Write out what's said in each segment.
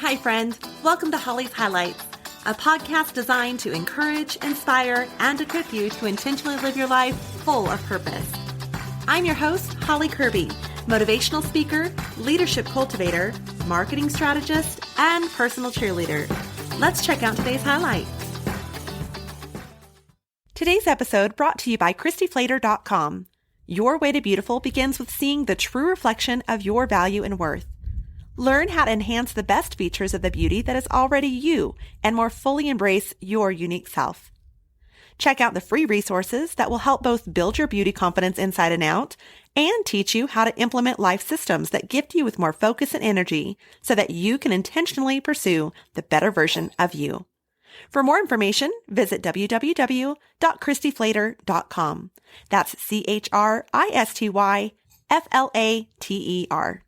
Hi, friend. Welcome to Holly's Highlights, a podcast designed to encourage, inspire, and equip you to intentionally live your life full of purpose. I'm your host, Holly Kirby, motivational speaker, leadership cultivator, marketing strategist, and personal cheerleader. Let's check out today's highlight. Today's episode brought to you by ChristyFlater.com. Your way to beautiful begins with seeing the true reflection of your value and worth. Learn how to enhance the best features of the beauty that is already you and more fully embrace your unique self. Check out the free resources that will help both build your beauty confidence inside and out and teach you how to implement life systems that gift you with more focus and energy so that you can intentionally pursue the better version of you. For more information, visit www.ChristyFlater.com. That's ChristyFlater.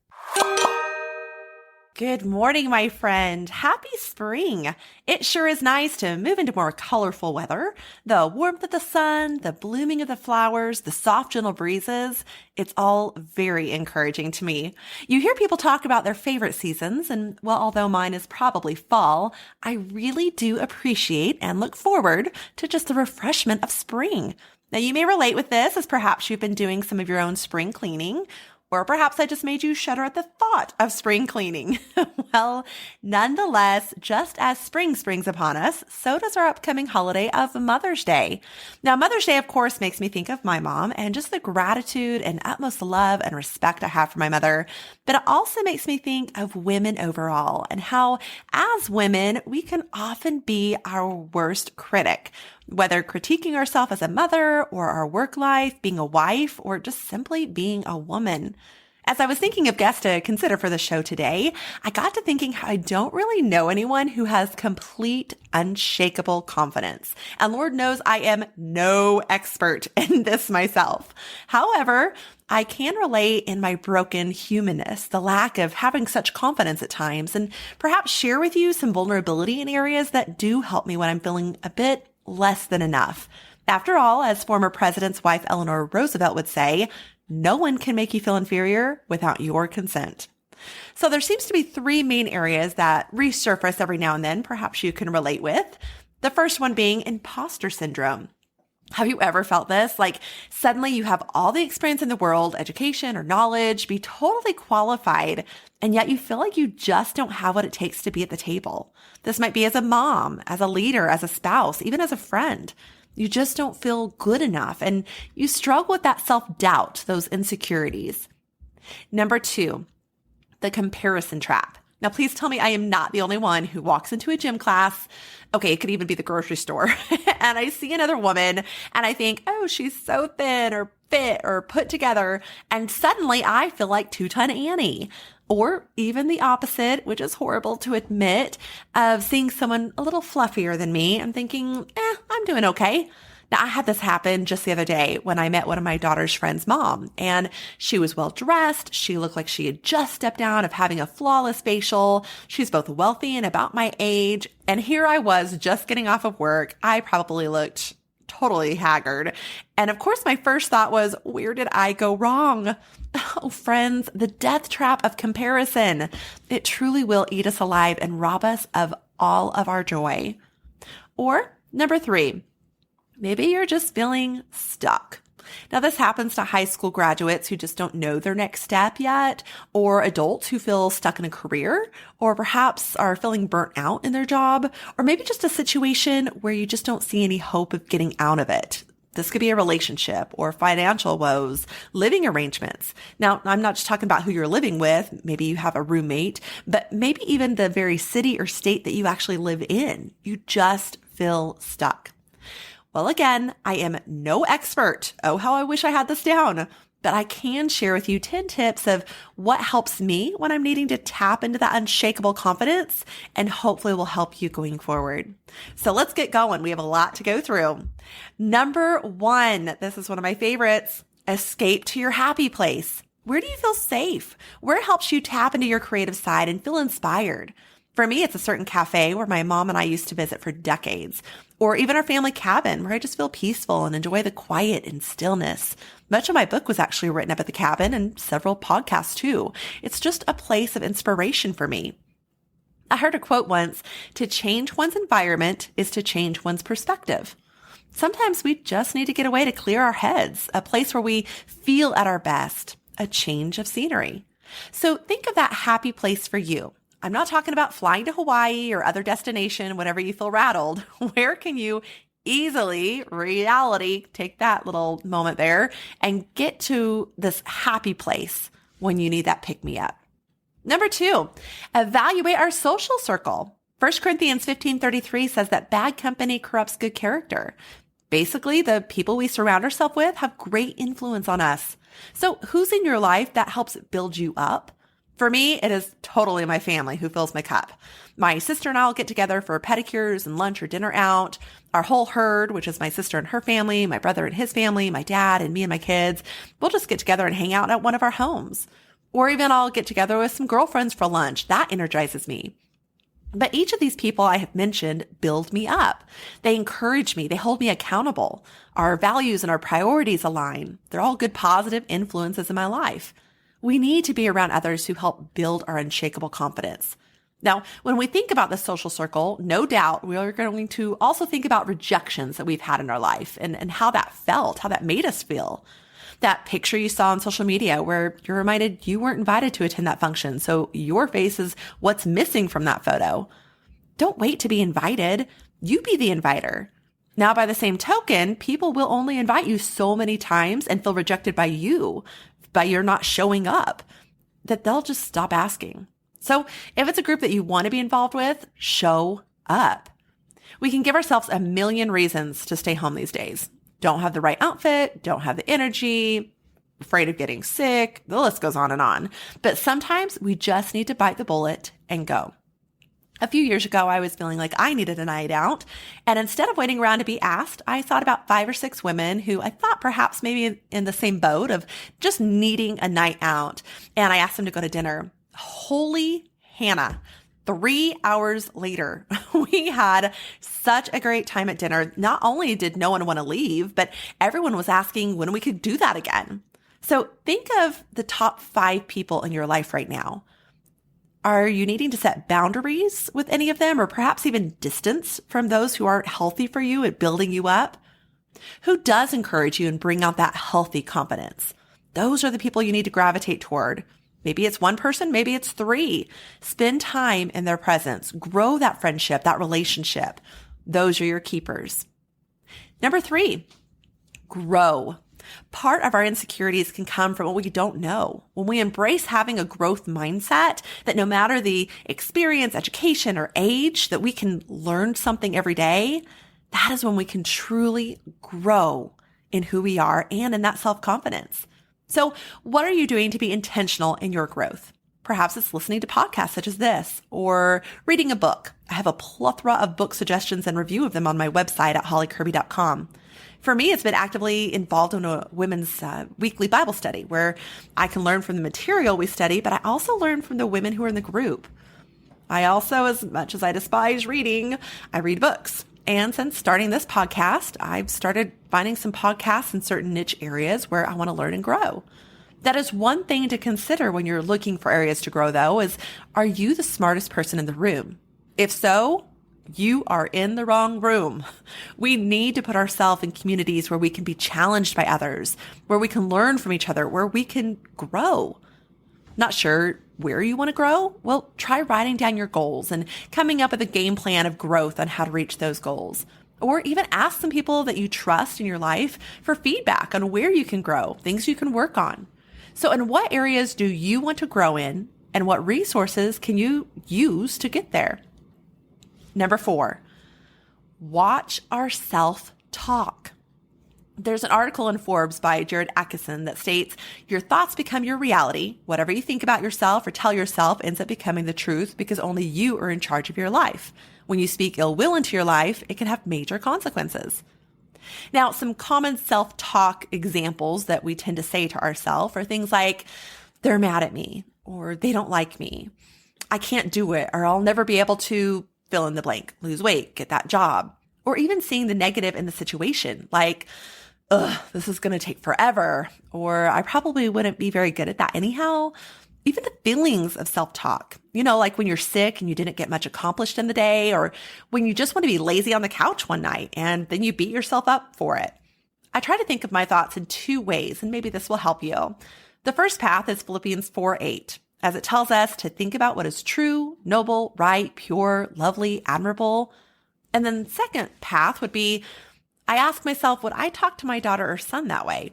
Good morning, my friend. Happy spring. It sure is nice to move into more colorful weather. The warmth of the sun, the blooming of the flowers, the soft, gentle breezes. It's all very encouraging to me. You hear people talk about their favorite seasons, and well, although mine is probably fall, I really do appreciate and look forward to just the refreshment of spring. Now, you may relate with this as perhaps you've been doing some of your own spring cleaning. Or perhaps I just made you shudder at the thought of spring cleaning. Well, nonetheless, just as spring springs upon us, so does our upcoming holiday of Mother's Day. Now, Mother's Day, of course, makes me think of my mom and just the gratitude and utmost love and respect I have for my mother. But it also makes me think of women overall and how, as women, we can often be our worst critic. Whether critiquing ourselves as a mother or our work life, being a wife, or just simply being a woman. As I was thinking of guests to consider for the show today, I got to thinking how I don't really know anyone who has complete, unshakable confidence. And Lord knows I am no expert in this myself. However, I can relate in my broken humanness, the lack of having such confidence at times, and perhaps share with you some vulnerability in areas that do help me when I'm feeling a bit less than enough. After all, as former president's wife Eleanor Roosevelt would say, no one can make you feel inferior without your consent. So there seems to be three main areas that resurface every now and then, perhaps you can relate with. The first one being imposter syndrome. Have you ever felt this? Like suddenly you have all the experience in the world, education or knowledge, be totally qualified, and yet you feel like you just don't have what it takes to be at the table. This might be as a mom, as a leader, as a spouse, even as a friend. You just don't feel good enough, and you struggle with that self-doubt, those insecurities. Number two, the comparison trap. Now, please tell me I am not the only one who walks into a gym class. Okay, it could even be the grocery store. And I see another woman and I think, oh, she's so thin or fit or put together. And suddenly I feel like Two-Ton Annie. Or even the opposite, which is horrible to admit, of seeing someone a little fluffier than me and thinking, I'm doing okay. Now, I had this happen just the other day when I met one of my daughter's friend's mom, and she was well dressed. She looked like she had just stepped out of having a flawless facial. She's both wealthy and about my age. And here I was just getting off of work. I probably looked totally haggard. And of course, my first thought was, where did I go wrong? Oh, friends, the death trap of comparison. It truly will eat us alive and rob us of all of our joy. Or number three, maybe you're just feeling stuck. Now, this happens to high school graduates who just don't know their next step yet, or adults who feel stuck in a career, or perhaps are feeling burnt out in their job, or maybe just a situation where you just don't see any hope of getting out of it. This could be a relationship or financial woes, living arrangements. Now, I'm not just talking about who you're living with. Maybe you have a roommate, but maybe even the very city or state that you actually live in. You just feel stuck. Well, again, I am no expert. Oh, how I wish I had this down. But I can share with you 10 tips of what helps me when I'm needing to tap into that unshakable confidence and hopefully will help you going forward. So let's get going. We have a lot to go through. Number one, this is one of my favorites, escape to your happy place. Where do you feel safe? Where helps you tap into your creative side and feel inspired? For me, it's a certain cafe where my mom and I used to visit for decades, or even our family cabin where I just feel peaceful and enjoy the quiet and stillness. Much of my book was actually written up at the cabin and several podcasts too. It's just a place of inspiration for me. I heard a quote once, to change one's environment is to change one's perspective. Sometimes we just need to get away to clear our heads, a place where we feel at our best, a change of scenery. So think of that happy place for you. I'm not talking about flying to Hawaii or other destination whenever you feel rattled. Where can you easily, reality, take that little moment there and get to this happy place when you need that pick me up? Number 2, evaluate our social circle. 1 Corinthians 15:33 says that bad company corrupts good character. Basically, the people we surround ourselves with have great influence on us. So who's in your life that helps build you up? For me, it is totally my family who fills my cup. My sister and I will get together for pedicures and lunch or dinner out. Our whole herd, which is my sister and her family, my brother and his family, my dad and me and my kids, we'll just get together and hang out at one of our homes. Or even I'll get together with some girlfriends for lunch. That energizes me. But each of these people I have mentioned build me up. They encourage me. They hold me accountable. Our values and our priorities align. They're all good, positive influences in my life. We need to be around others who help build our unshakable confidence. Now, when we think about the social circle, no doubt we are going to also think about rejections that we've had in our life and how that felt, how that made us feel. That picture you saw on social media where you're reminded you weren't invited to attend that function, so your face is what's missing from that photo. Don't wait to be invited. You be the inviter. Now, by the same token, people will only invite you so many times and feel rejected by you, by your not showing up, that they'll just stop asking. So if it's a group that you want to be involved with, show up. We can give ourselves a million reasons to stay home these days. Don't have the right outfit, don't have the energy, afraid of getting sick, the list goes on and on. But sometimes we just need to bite the bullet and go. A few years ago, I was feeling like I needed a night out. And instead of waiting around to be asked, I thought about 5 or 6 women who I thought perhaps maybe in the same boat of just needing a night out. And I asked them to go to dinner. Holy Hannah. 3 hours later, we had such a great time at dinner. Not only did no one want to leave, but everyone was asking when we could do that again. So think of the top 5 people in your life right now. Are you needing to set boundaries with any of them, or perhaps even distance from those who aren't healthy for you at building you up? Who does encourage you and bring out that healthy confidence? Those are the people you need to gravitate toward. Maybe it's 1 person, maybe it's 3. Spend time in their presence. Grow that friendship, that relationship. Those are your keepers. Number 3, grow. Part of our insecurities can come from what we don't know. When we embrace having a growth mindset, that no matter the experience, education, or age, that we can learn something every day, that is when we can truly grow in who we are and in that self-confidence. So what are you doing to be intentional in your growth? Perhaps it's listening to podcasts such as this or reading a book. I have a plethora of book suggestions and review of them on my website at hollykirby.com. For me, it's been actively involved in a women's weekly Bible study where I can learn from the material we study, but I also learn from the women who are in the group. I also, as much as I despise reading, I read books. And since starting this podcast, I've started finding some podcasts in certain niche areas where I want to learn and grow. That is one thing to consider when you're looking for areas to grow, though, is are you the smartest person in the room? If so, you are in the wrong room. We need to put ourselves in communities where we can be challenged by others, where we can learn from each other, where we can grow. Not sure where you want to grow? Well, try writing down your goals and coming up with a game plan of growth on how to reach those goals. Or even ask some people that you trust in your life for feedback on where you can grow, things you can work on. So in what areas do you want to grow in, and what resources can you use to get there? Number 4, watch our self-talk. There's an article in Forbes by Jared Atkinson that states, your thoughts become your reality. Whatever you think about yourself or tell yourself ends up becoming the truth because only you are in charge of your life. When you speak ill will into your life, it can have major consequences. Now, some common self-talk examples that we tend to say to ourselves are things like, they're mad at me, or they don't like me, I can't do it, or I'll never be able to fill in the blank, lose weight, get that job, or even seeing the negative in the situation, like, ugh, this is going to take forever, or I probably wouldn't be very good at that anyhow. even the feelings of self-talk, like when you're sick and you didn't get much accomplished in the day, or when you just want to be lazy on the couch one night and then you beat yourself up for it. I try to think of my thoughts in two ways, and maybe this will help you. The first path is Philippians 4:8, as it tells us to think about what is true, noble, right, pure, lovely, admirable. And then the second path would be, I ask myself, would I talk to my daughter or son that way?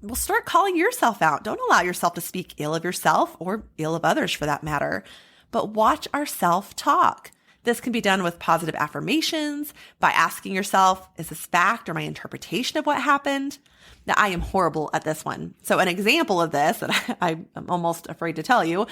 Well, start calling yourself out. Don't allow yourself to speak ill of yourself or ill of others for that matter, but watch our self-talk. This can be done with positive affirmations by asking yourself, is this fact or my interpretation of what happened? Now, I am horrible at this one. So an example of this that I'm almost afraid to tell you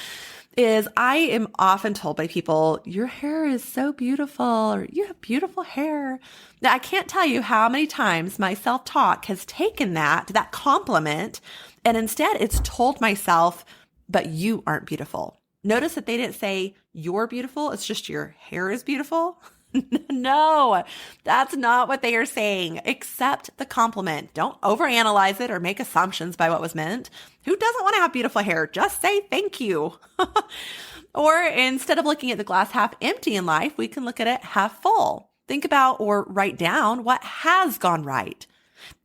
is I am often told by people, your hair is so beautiful, or you have beautiful hair. Now, I can't tell you how many times my self-talk has taken that compliment, and instead it's told myself, but you aren't beautiful. Notice that they didn't say you're beautiful. It's just your hair is beautiful. No, that's not what they are saying. Accept the compliment. Don't overanalyze it or make assumptions by what was meant. Who doesn't want to have beautiful hair? Just say thank you. Or instead of looking at the glass half empty in life, we can look at it half full. Think about or write down what has gone right.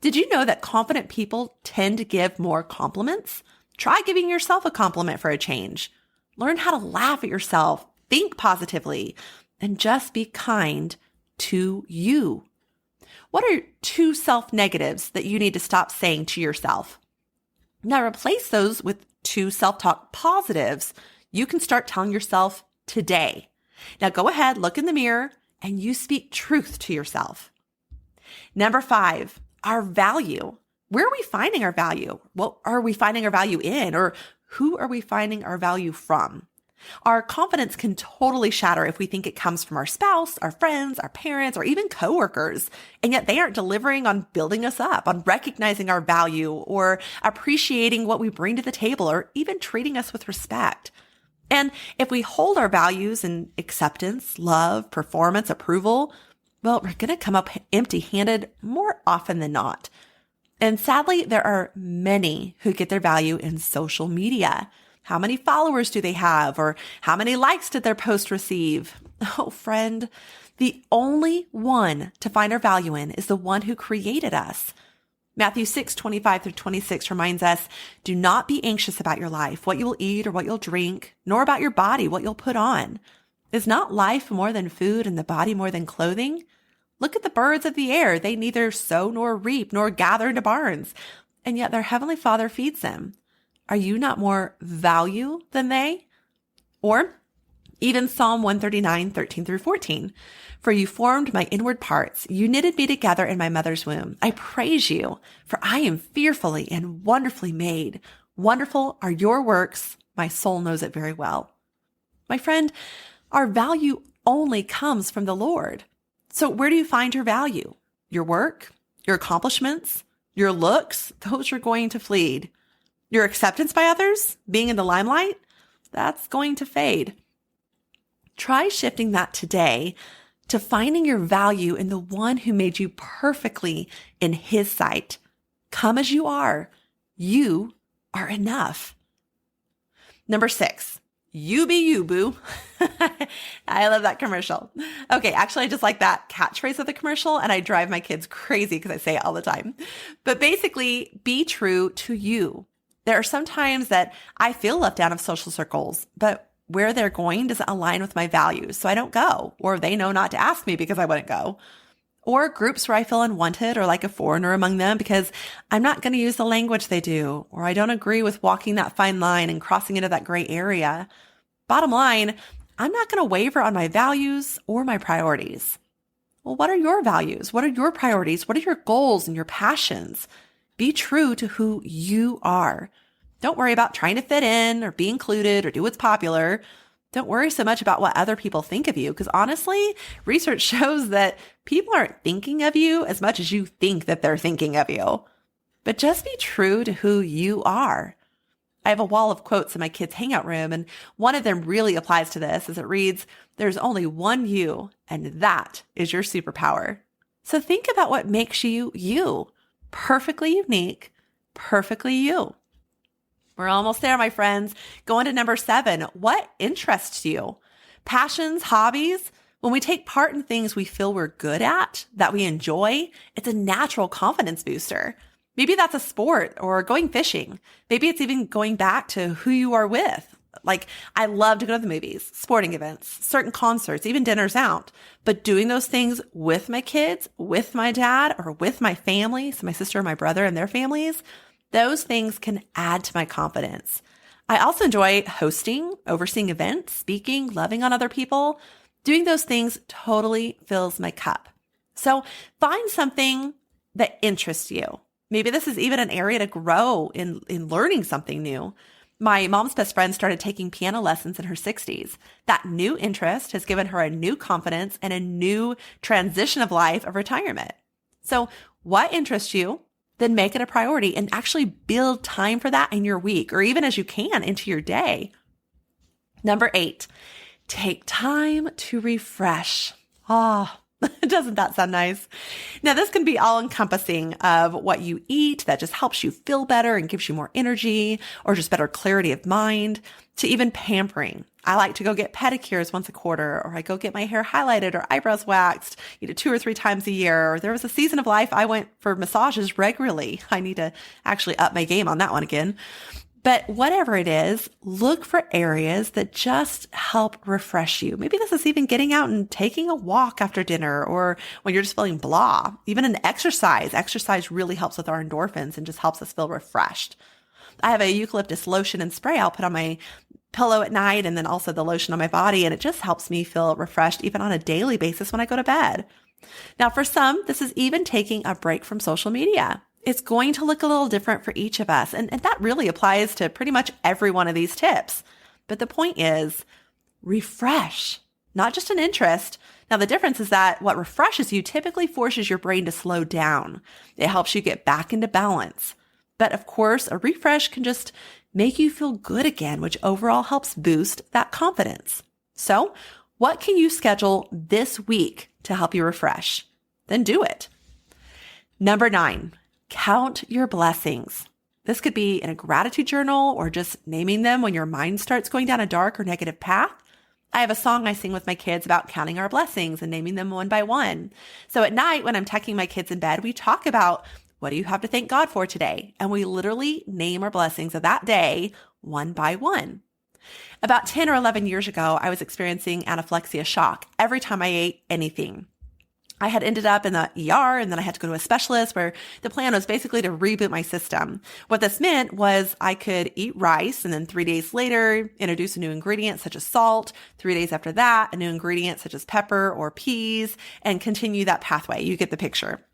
Did you know that confident people tend to give more compliments? Try giving yourself a compliment for a change. Learn how to laugh at yourself, think positively, and just be kind to you. What are two self-negatives that you need to stop saying to yourself? Now replace those with two self-talk positives you can start telling yourself today. Now go ahead, look in the mirror, and you speak truth to yourself. Number 5, our value. Where are we finding our value? What are we finding our value in? Or who are we finding our value from? Our confidence can totally shatter if we think it comes from our spouse, our friends, our parents, or even coworkers, and yet they aren't delivering on building us up, on recognizing our value, or appreciating what we bring to the table, or even treating us with respect. And if we hold our values in acceptance, love, performance, approval, well, we're going to come up empty-handed more often than not. And sadly, there are many who get their value in social media. How many followers do they have? Or how many likes did their post receive? Oh, friend, the only one to find our value in is the one who created us. Matthew 6:25-26 reminds us, do not be anxious about your life, what you will eat or what you'll drink, nor about your body, what you'll put on. Is not life more than food and the body more than clothing? Look at the birds of the air. They neither sow nor reap nor gather into barns, and yet their heavenly Father feeds them. Are you not more value than they? Or even Psalm 139:13-14. For you formed my inward parts. You knitted me together in my mother's womb. I praise you, for I am fearfully and wonderfully made. Wonderful are your works. My soul knows it very well. My friend, our value only comes from the Lord. So where do you find your value? Your work, your accomplishments, your looks, those are going to flee. Your acceptance by others, being in the limelight, that's going to fade. Try shifting that today to finding your value in the one who made you perfectly in his sight. Come as you are. You are enough. Number 6, you be you, boo. I love that commercial. Okay, actually, I just like that catchphrase of the commercial, and I drive my kids crazy because I say it all the time. But basically, be true to you. There are some times that I feel left out of social circles, but where they're going doesn't align with my values, so I don't go, or they know not to ask me because I wouldn't go. Or groups where I feel unwanted or like a foreigner among them because I'm not going to use the language they do, or I don't agree with walking that fine line and crossing into that gray area. Bottom line, I'm not going to waver on my values or my priorities. Well, what are your values? What are your priorities? What are your goals and your passions? Be true to who you are. Don't worry about trying to fit in or be included or do what's popular. Don't worry so much about what other people think of you, because honestly, research shows that people aren't thinking of you as much as you think that they're thinking of you. But just be true to who you are. I have a wall of quotes in my kids' hangout room, and one of them really applies to this as it reads, "There's only one you, and that is your superpower." So think about what makes you you. Perfectly unique, perfectly you. We're almost there, my friends. Going to number 7. What interests you? Passions, hobbies? When we take part in things we feel we're good at, that we enjoy, it's a natural confidence booster. Maybe that's a sport or going fishing. Maybe it's even going back to who you are with. Like, I love to go to the movies, sporting events, certain concerts, even dinners out. But doing those things with my kids, with my dad, or with my family, so my sister and my brother and their families, those things can add to my confidence. I also enjoy hosting, overseeing events, speaking, loving on other people. Doing those things totally fills my cup. So find something that interests you. Maybe this is even an area to grow in learning something new. My mom's best friend started taking piano lessons in her 60s. That new interest has given her a new confidence and a new transition of life of retirement. So what interests you? Then make it a priority and actually build time for that in your week or even as you can into your day. Number 8, take time to refresh. Doesn't that sound nice? Now, this can be all encompassing of what you eat that just helps you feel better and gives you more energy or just better clarity of mind, to even pampering. I like to go get pedicures once a quarter, or I go get my hair highlighted or eyebrows waxed, 2 or 3 times a year. Or there was a season of life I went for massages regularly. I need to actually up my game on that one again. But whatever it is, look for areas that just help refresh you. Maybe this is even getting out and taking a walk after dinner or when you're just feeling blah. Even an exercise. Exercise really helps with our endorphins and just helps us feel refreshed. I have a eucalyptus lotion and spray I'll put on my pillow at night and then also the lotion on my body, and it just helps me feel refreshed even on a daily basis when I go to bed. Now, for some, this is even taking a break from social media. It's going to look a little different for each of us. And that really applies to pretty much every one of these tips. But the point is refresh, not just an interest. Now, the difference is that what refreshes you typically forces your brain to slow down. It helps you get back into balance. But of course, a refresh can just make you feel good again, which overall helps boost that confidence. So what can you schedule this week to help you refresh? Then do it. Number 9. Count your blessings. This could be in a gratitude journal or just naming them when your mind starts going down a dark or negative path. I have a song I sing with my kids about counting our blessings and naming them one by one. So at night when I'm tucking my kids in bed, we talk about what do you have to thank God for today? And we literally name our blessings of that day one by one. About 10 or 11 years ago, I was experiencing anaphylexia shock every time I ate anything. I had ended up in the ER and then I had to go to a specialist where the plan was basically to reboot my system. What this meant was I could eat rice and then 3 days later introduce a new ingredient such as salt. 3 days after that, a new ingredient such as pepper or peas, and continue that pathway. You get the picture.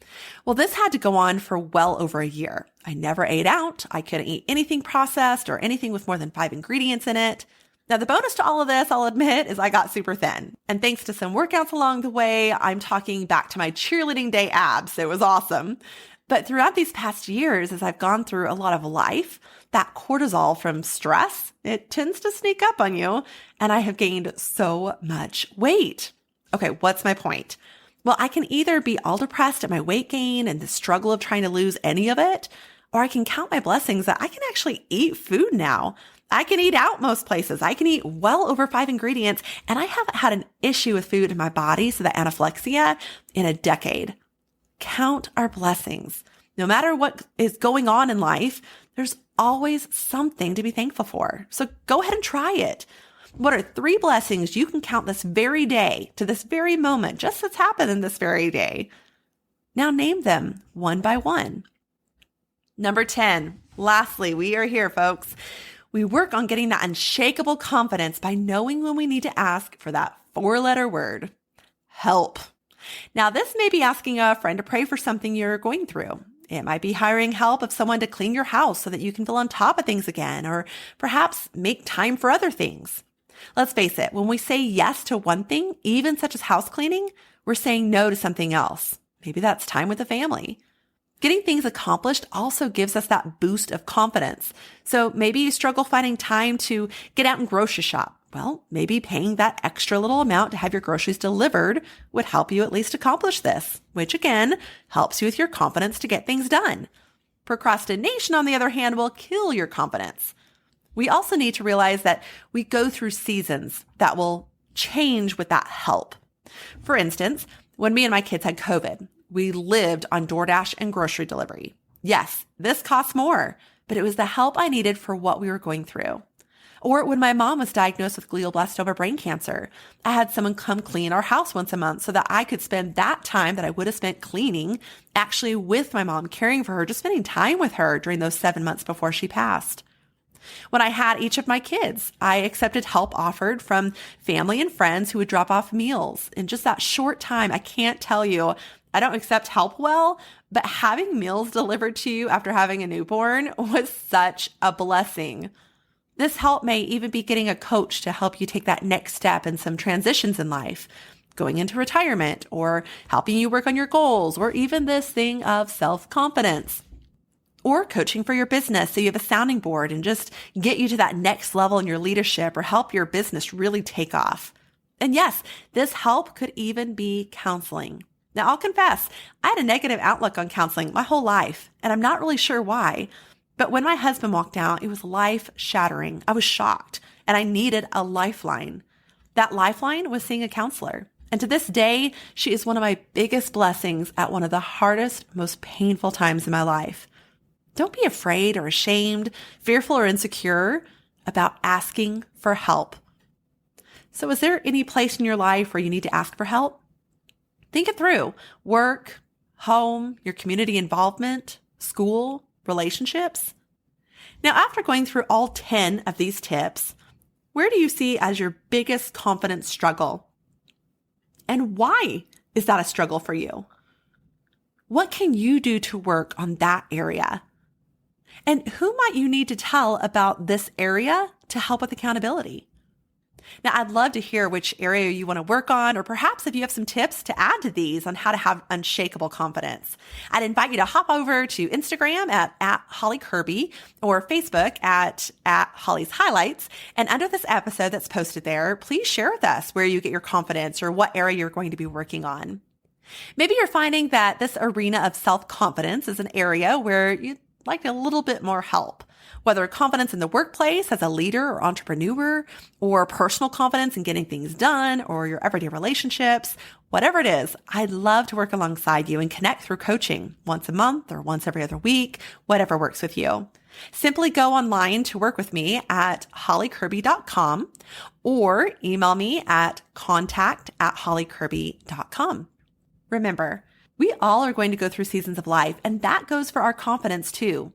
Well, this had to go on for well over a year. I never ate out. I couldn't eat anything processed or anything with more than 5 ingredients in it. Now, the bonus to all of this, I'll admit, is I got super thin. And thanks to some workouts along the way, I'm talking back to my cheerleading day abs. It was awesome. But throughout these past years, as I've gone through a lot of life, that cortisol from stress, it tends to sneak up on you. And I have gained so much weight. Okay, what's my point? Well, I can either be all depressed at my weight gain and the struggle of trying to lose any of it, or I can count my blessings that I can actually eat food now. I can eat out most places. I can eat well over 5 ingredients, and I haven't had an issue with food in my body, so the anaphylexia, in a decade. Count our blessings. No matter what is going on in life, there's always something to be thankful for. So go ahead and try it. What are 3 blessings you can count this very day, to this very moment, just as happened in this very day? Now name them one by one. Number 10. Lastly, we are here, folks. We work on getting that unshakable confidence by knowing when we need to ask for that 4-letter word, help. Now, this may be asking a friend to pray for something you're going through. It might be hiring help of someone to clean your house so that you can feel on top of things again, or perhaps make time for other things. Let's face it, when we say yes to one thing, even such as house cleaning, we're saying no to something else. Maybe that's time with the family. Getting things accomplished also gives us that boost of confidence. So maybe you struggle finding time to get out and grocery shop. Well, maybe paying that extra little amount to have your groceries delivered would help you at least accomplish this, which again helps you with your confidence to get things done. Procrastination, on the other hand, will kill your confidence. We also need to realize that we go through seasons that will change with that help. For instance, when me and my kids had COVID, we lived on DoorDash and grocery delivery. Yes, this costs more, but it was the help I needed for what we were going through. Or when my mom was diagnosed with glioblastoma brain cancer, I had someone come clean our house once a month so that I could spend that time that I would have spent cleaning actually with my mom, caring for her, just spending time with her during those 7 months before she passed. When I had each of my kids, I accepted help offered from family and friends who would drop off meals. In just that short time, I can't tell you, I don't accept help well, but having meals delivered to you after having a newborn was such a blessing. This help may even be getting a coach to help you take that next step in some transitions in life, going into retirement, or helping you work on your goals, or even this thing of self-confidence. Or coaching for your business so you have a sounding board and just get you to that next level in your leadership or help your business really take off. And yes, this help could even be counseling. Now, I'll confess, I had a negative outlook on counseling my whole life, and I'm not really sure why. But when my husband walked out, it was life-shattering. I was shocked, and I needed a lifeline. That lifeline was seeing a counselor. And to this day, she is one of my biggest blessings at one of the hardest, most painful times in my life. Don't be afraid or ashamed, fearful or insecure about asking for help. So is there any place in your life where you need to ask for help? Think it through. Work, home, your community involvement, school, relationships. Now, after going through all 10 of these tips, where do you see as your biggest confidence struggle? And why is that a struggle for you? What can you do to work on that area? And who might you need to tell about this area to help with accountability? Now, I'd love to hear which area you want to work on, or perhaps if you have some tips to add to these on how to have unshakable confidence. I'd invite you to hop over to Instagram at Holly Kirby or Facebook at Holly's Highlights. And under this episode that's posted there, please share with us where you get your confidence or what area you're going to be working on. Maybe you're finding that this arena of self-confidence is an area where you'd like a little bit more help. Whether confidence in the workplace as a leader or entrepreneur, or personal confidence in getting things done, or your everyday relationships, whatever it is, I'd love to work alongside you and connect through coaching once a month or once every other week, whatever works with you. Simply go online to work with me at hollykirby.com or email me at contact@hollykirby.com. Remember, we all are going to go through seasons of life, and that goes for our confidence too.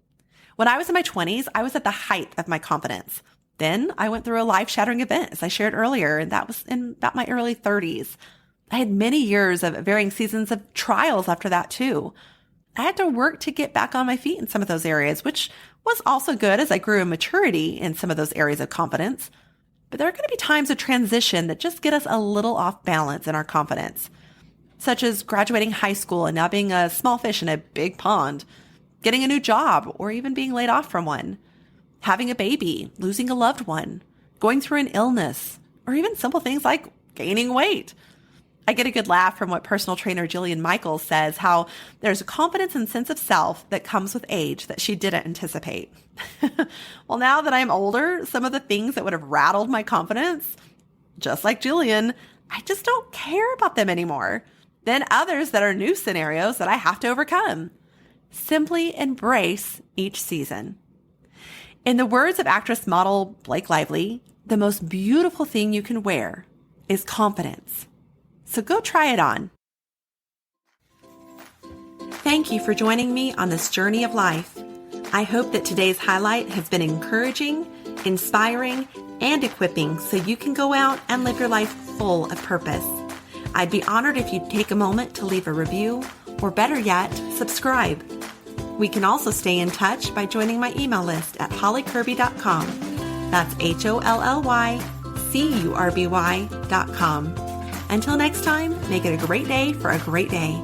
When I was in my 20s, I was at the height of my confidence. Then I went through a life-shattering event, as I shared earlier, and that was in about my early 30s. I had many years of varying seasons of trials after that too. I had to work to get back on my feet in some of those areas, which was also good as I grew in maturity in some of those areas of confidence. But there are going to be times of transition that just get us a little off balance in our confidence, such as graduating high school and now being a small fish in a big pond, getting a new job, or even being laid off from one, having a baby, losing a loved one, going through an illness, or even simple things like gaining weight. I get a good laugh from what personal trainer Jillian Michaels says, how there's a confidence and sense of self that comes with age that she didn't anticipate. Well, now that I'm older, some of the things that would have rattled my confidence, just like Jillian, I just don't care about them anymore. Then others that are new scenarios that I have to overcome. Simply embrace each season. In the words of actress model Blake Lively, the most beautiful thing you can wear is confidence. So go try it on. Thank you for joining me on this journey of life. I hope that today's highlight has been encouraging, inspiring, and equipping so you can go out and live your life full of purpose. I'd be honored if you'd take a moment to leave a review, or better yet, subscribe. We can also stay in touch by joining my email list at hollykirby.com. That's HOLLYCURBY.com. Until next time, make it a great day for a great day.